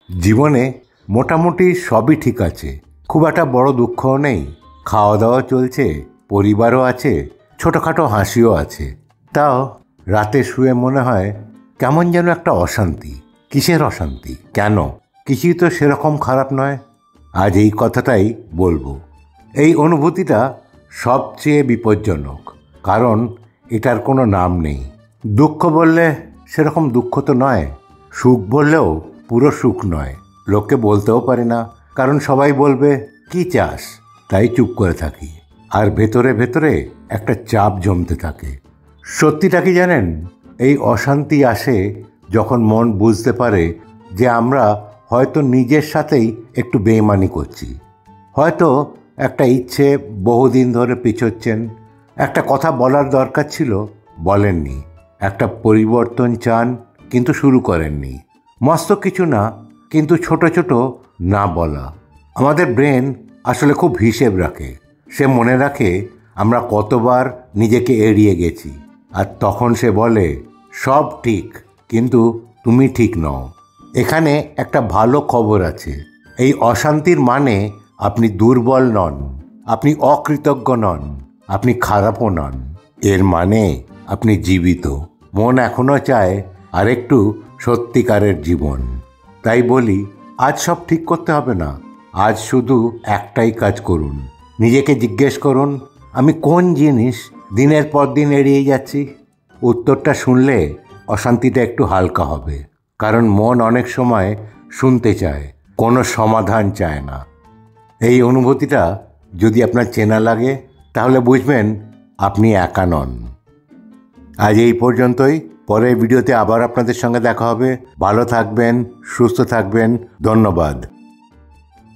জীবনে মোটামুটি সবই ঠিক আছে, খুব একটা বড় দুঃখও নেই, খাওয়া দাওয়া চলছে, পরিবারও আছে, ছোটোখাটো হাসিও আছে। তাও রাতে শুয়ে মনে হয় কেমন যেন একটা অশান্তি। কিসের অশান্তি? কেন? কিছুই তো সেরকম খারাপ নয়। আজ এই কথাটাই বলবো। এই অনুভূতিটা সবচেয়ে বিপজ্জনক, কারণ এটার কোনো নাম নেই। দুঃখ বললে সেরকম দুঃখ তো নয়, সুখ বললেও পুরো সুখ নয়। লোককে বলতেও পারি না, কারণ সবাই বলবে কি চাস, তাই চুপ করে থাকি। আর ভেতরে ভেতরে একটা চাপ জমতে থাকে। সত্যিটা কি জানেন? এই অশান্তি আসে যখন মন বুঝতে পারে যে আমরা হয়তো নিজের সাথেই একটু বেইমানি করছি। হয়তো একটা ইচ্ছে বহুদিন ধরে পিছোচ্ছেন, একটা কথা বলার দরকার ছিল, বলেননি, একটা পরিবর্তন চান কিন্তু শুরু করেননি। মস্ত কিছু না, কিন্তু ছোট ছোট না বলা। আমাদের ব্রেন আসলে খুব হিসেব রাখে। সে মনে রাখে আমরা কতবার নিজেকে এড়িয়ে গেছি, আর তখন সে বলে সব ঠিক, কিন্তু তুমি ঠিক নও। এখানে একটা ভালো খবর আছে। এই অশান্তির মানে আপনি দুর্বল নন, আপনি অকৃতজ্ঞ নন, আপনি খারাপও নন। এর মানে আপনি জীবিত। মন এখনো চায় আরেকটু সত্যিকারের জীবন। তাই বলি, আজ সব ঠিক করতে হবে না। আজ শুধু একটাই কাজ করুন। নিজেকে জিজ্ঞেস করুন, আমি কোন জিনিস দিনের পর দিন এড়িয়ে যাচ্ছি? উত্তরটা শুনলে অশান্তিটা একটু হালকা হবে, কারণ মন অনেক সময় শুনতে চায়, কোনো সমাধান চায় না। এই অনুভূতিটা যদি আপনার চেনা লাগে, তাহলে বুঝবেন আপনি একা নন। আজ এই পর্যন্তই। পরের ভিডিওতে আবার আপনাদের সঙ্গে দেখা হবে। ভালো থাকবেন, সুস্থ থাকবেন। ধন্যবাদ।